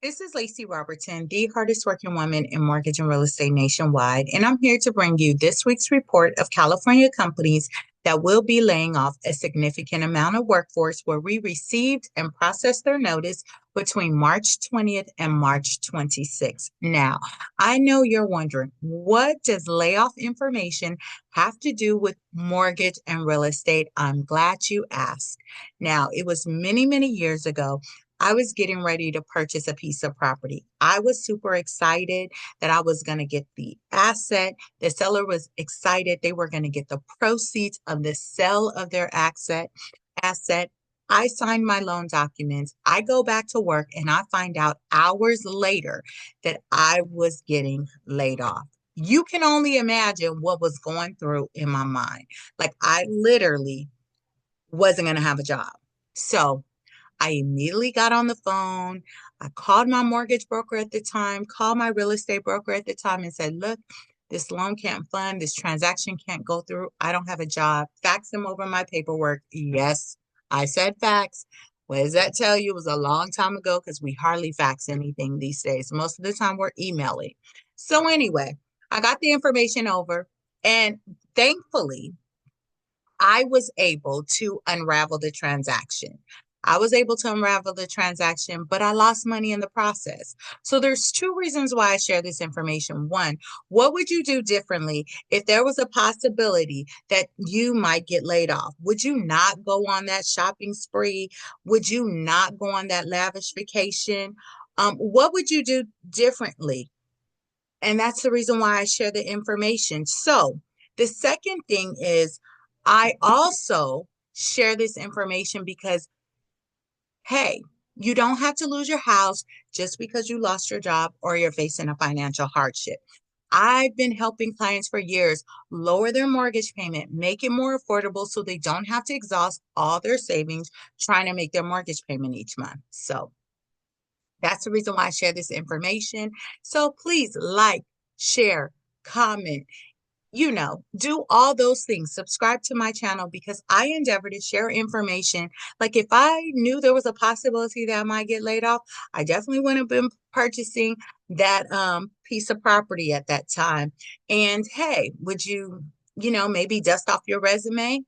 This is Lacy Robertson, the hardest working woman in mortgage and real estate nationwide, and I'm here to bring you this week's report of California companies that will be laying off a significant amount of workforce where we received and processed their notice between March 20th and March 26th. Now, I know you're wondering, what does layoff information have to do with mortgage and real estate? I'm glad you asked. Now, it was many, many years ago. I was getting ready to purchase a piece of property. I was super excited that I was going to get the asset. The seller was excited they were going to get the proceeds of the sale of their asset. I signed my loan documents. I go back to work and I find out hours later that I was getting laid off. You can only imagine what was going through in my mind. Like I literally wasn't going to have a job. So I immediately got on the phone. I called my mortgage broker at the time, called my real estate broker at the time and said, look, this loan can't fund, this transaction can't go through. I don't have a job. Fax them over my paperwork. Yes, I said fax. What does that tell you? It was a long time ago because we hardly fax anything these days. Most of the time we're emailing. So anyway, I got the information over and thankfully I was able to unravel the transaction. I was able to unravel the transaction, but I lost money in the process. So there's two reasons why I share this information. One, what would you do differently if there was a possibility that you might get laid off? Would you not go on that shopping spree? Would you not go on that lavish vacation? What would you do differently? And that's the reason why I share the information. So the second thing is I also share this information because, hey, you don't have to lose your house just because you lost your job or you're facing a financial hardship. I've been helping clients for years lower their mortgage payment, make it more affordable so they don't have to exhaust all their savings trying to make their mortgage payment each month. So that's the reason why I share this information. So please like, share, comment, do all those things. Subscribe to my channel because I endeavor to share information. Like if I knew there was a possibility that I might get laid off, I definitely wouldn't have been purchasing that piece of property at that time. And hey, would you, maybe dust off your resume?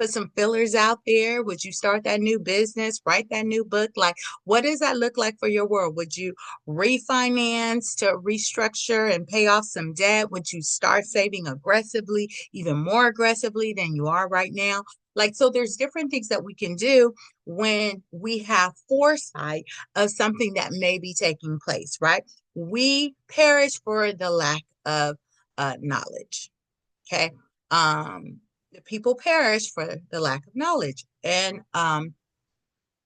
Put some fillers out there? Would you start that new business, write that new book? Like, what does that look like for your world? Would you refinance to restructure and pay off some debt? Would you start saving aggressively, even more aggressively than you are right now? Like, so there's different things that we can do when we have foresight of something that may be taking place, right? We perish for the lack of knowledge. Okay. The people perish for the lack of knowledge. And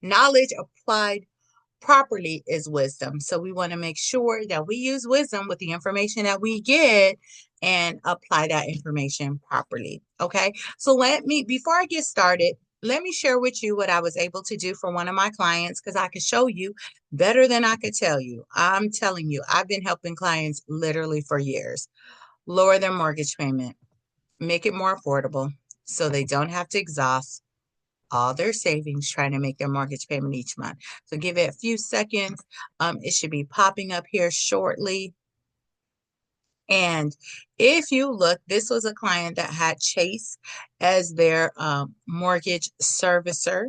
knowledge applied properly is wisdom. So we want to make sure that we use wisdom with the information that we get and apply that information properly. Okay. So before I get started, let me share with you what I was able to do for one of my clients because I could show you better than I could tell you. I'm telling you, I've been helping clients literally for years lower their mortgage payment, make it more affordable so they don't have to exhaust all their savings trying to make their mortgage payment each month. So give it a few seconds. It should be popping up here shortly. And if you look, this was a client that had Chase as their mortgage servicer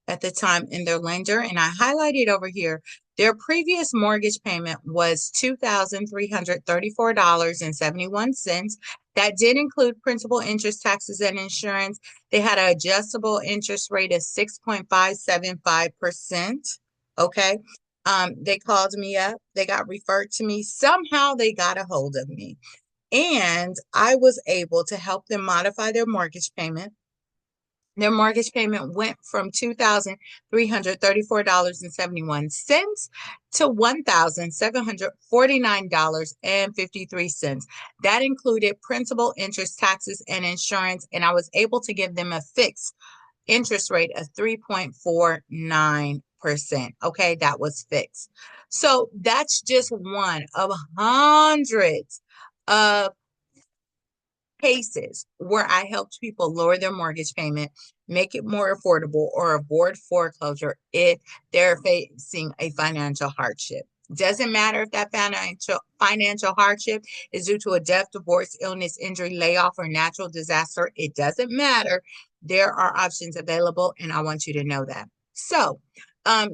at the time in their lender. And I highlighted over here, their previous mortgage payment was $2,334.71. That did include principal, interest, taxes, and insurance. They had an adjustable interest rate of 6.575%. Okay. They called me up. They got referred to me. Somehow they got a hold of me. And I was able to help them modify their mortgage payment. Their mortgage payment went from $2,334.71 to $1,749.53. That included principal, interest, taxes, and insurance. And I was able to give them a fixed interest rate of 3.49%. Okay, that was fixed. So that's just one of hundreds of cases where I helped people lower their mortgage payment, make it more affordable, or avoid foreclosure if they're facing a financial hardship. Doesn't matter if that financial hardship is due to a death, divorce, illness, injury, layoff, or natural disaster. It doesn't matter. There are options available, and I want you to know that. So,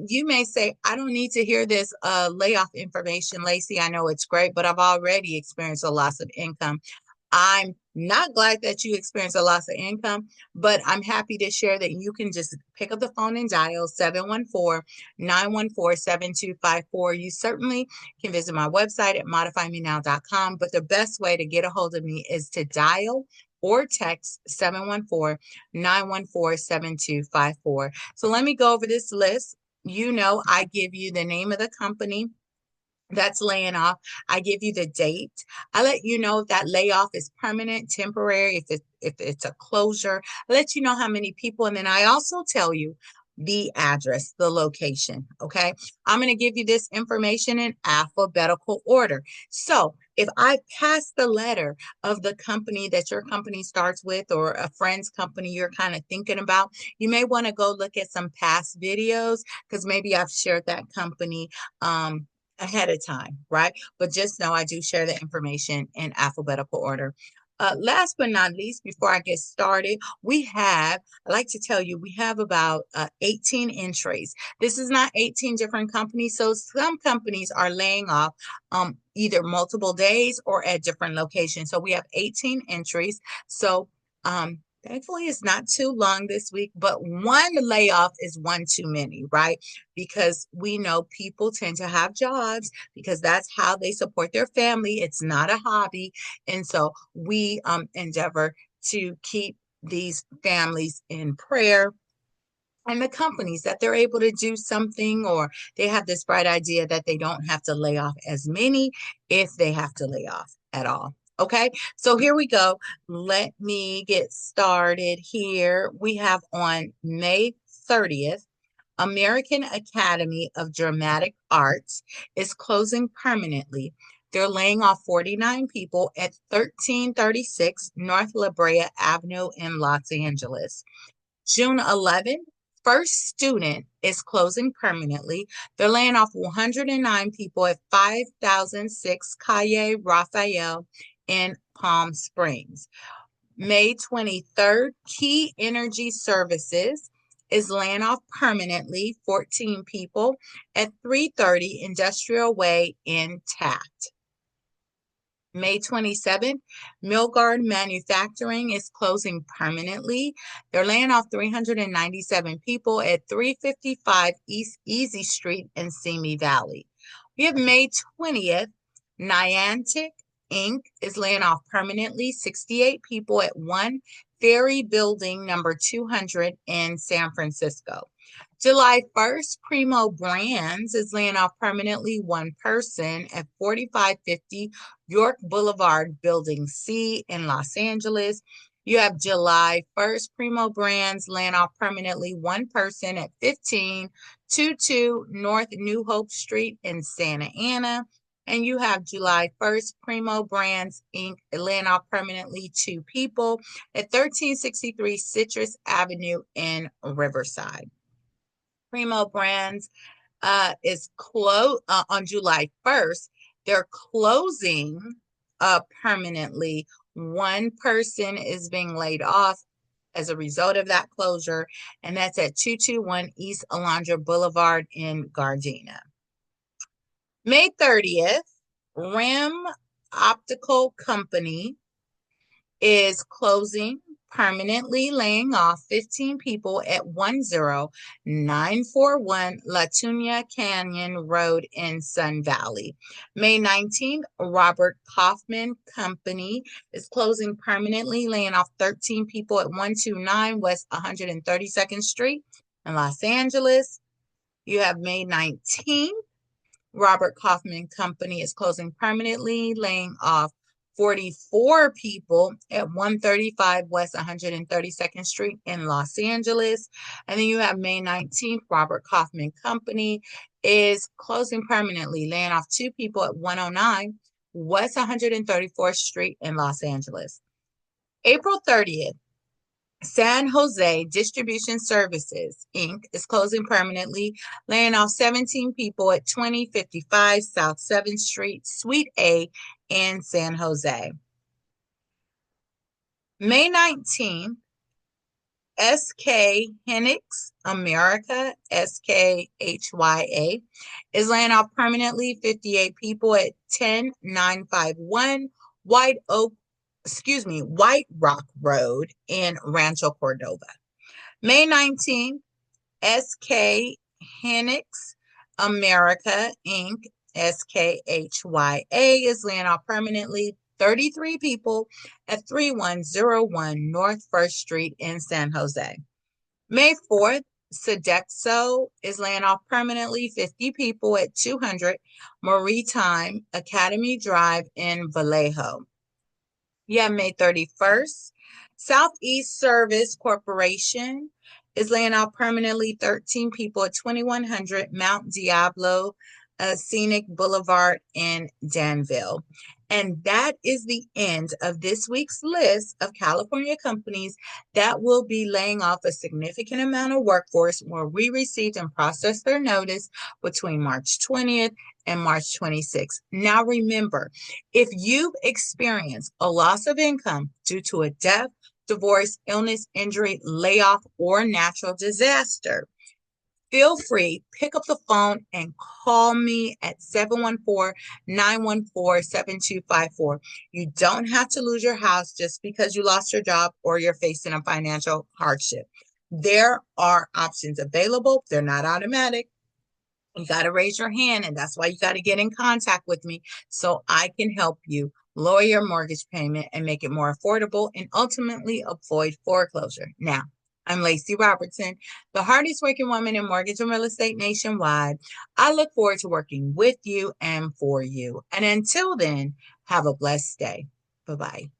you may say, I don't need to hear this layoff information, Lacy. I know it's great, but I've already experienced a loss of income. I'm not glad that you experienced a loss of income, but I'm happy to share that you can just pick up the phone and dial 714-914-7254. You certainly can visit my website at modifymenow.com, but the best way to get a hold of me is to dial or text 714-914-7254. So let me go over this list. You know, I give you the name of the company that's laying off. I give you the date. I let you know if that layoff is permanent, temporary, if it's a closure. I let you know how many people, and then I also tell you the address, the location. Okay. I'm going to give you this information in alphabetical order. So if I pass the letter of the company that your company starts with, or a friend's company you're kind of thinking about, you may want to go look at some past videos, because maybe I've shared that company ahead of time, right? But just know I do share the information in alphabetical order. Last but not least, before I get started, I like to tell you, we have about 18 entries. This is not 18 different companies. So some companies are laying off either multiple days or at different locations. So we have 18 entries. So thankfully, it's not too long this week, but one layoff is one too many, right? Because we know people tend to have jobs because that's how they support their family. It's not a hobby. And so we endeavor to keep these families in prayer, and the companies that they're able to do something, or they have this bright idea that they don't have to lay off as many if they have to lay off at all. Okay, so here we go. Let me get started here. We have on May 30th, American Academy of Dramatic Arts is closing permanently. They're laying off 49 people at 1336 North La Brea Avenue in Los Angeles. June 11th, First Student is closing permanently. They're laying off 109 people at 5006 Calle Rafael in Palm Springs. May 23rd, Key Energy Services is laying off permanently 14 people at 330 Industrial Way in Taft. May 27th, Milgard Manufacturing is closing permanently. They're laying off 397 people at 355 East Easy Street in Simi Valley. We have May 20th, Niantic Inc. is laying off permanently 68 people at 1 Ferry Building number 200 in San Francisco. July 1st, Primo Brands is laying off permanently 1 person at 4550 York Boulevard, Building C in Los Angeles. You have July 1st, Primo Brands laying off permanently 1 person at 1522 North New Hope Street in Santa Ana. And you have July 1st, Primo Brands Inc. laying off permanently 2 people at 1363 Citrus Avenue in Riverside. Primo Brands is closed on July 1st. They're closing permanently. 1 person is being laid off as a result of that closure, and that's at 221 East Alondra Boulevard in Gardena. May 30th, Rim Optical Company is closing permanently, laying off 15 people at 10941 Latunia Canyon Road in Sun Valley. May 19th, Robert Kaufman Company is closing permanently, laying off 13 people at 129 West 132nd Street in Los Angeles. You have May 19th, Robert Kaufman Company is closing permanently, laying off 44 people at 135 West 132nd Street in Los Angeles. And then you have May 19th, Robert Kaufman Company is closing permanently, laying off 2 people at 109 West 134th Street in Los Angeles. April 30th, San Jose Distribution Services, Inc. is closing permanently, laying off 17 people at 2055 South 7th Street, Suite A in San Jose. May 19th, SK Hynix America, SKHYA, is laying off permanently 58 people at 10951 White Rock Road in Rancho Cordova. May 19th, SK Hynix America, Inc., SKHYA, is laying off permanently 33 people at 3101 North 1st Street in San Jose. May 4th, Sodexo is laying off permanently 50 people at 200 Maritime Academy Drive in Vallejo. Yeah, May 31st, Southeast Service Corporation is laying off permanently 13 people at 2100 Mount Diablo Scenic Boulevard in Danville. And that is the end of this week's list of California companies that will be laying off a significant amount of workforce where we received and processed their notice between March 20th and March 26th. Now remember, if you've experienced a loss of income due to a death, divorce, illness, injury, layoff, or natural disaster, feel free, pick up the phone and call me at 714-914-7254. You don't have to lose your house just because you lost your job or you're facing a financial hardship. There are options available. They're not automatic. You got to raise your hand, and that's why you got to get in contact with me so I can help you lower your mortgage payment and make it more affordable and ultimately avoid foreclosure. Now, I'm Lacy Robertson, the hardest working woman in mortgage and real estate nationwide. I look forward to working with you and for you. And until then, have a blessed day. Bye-bye.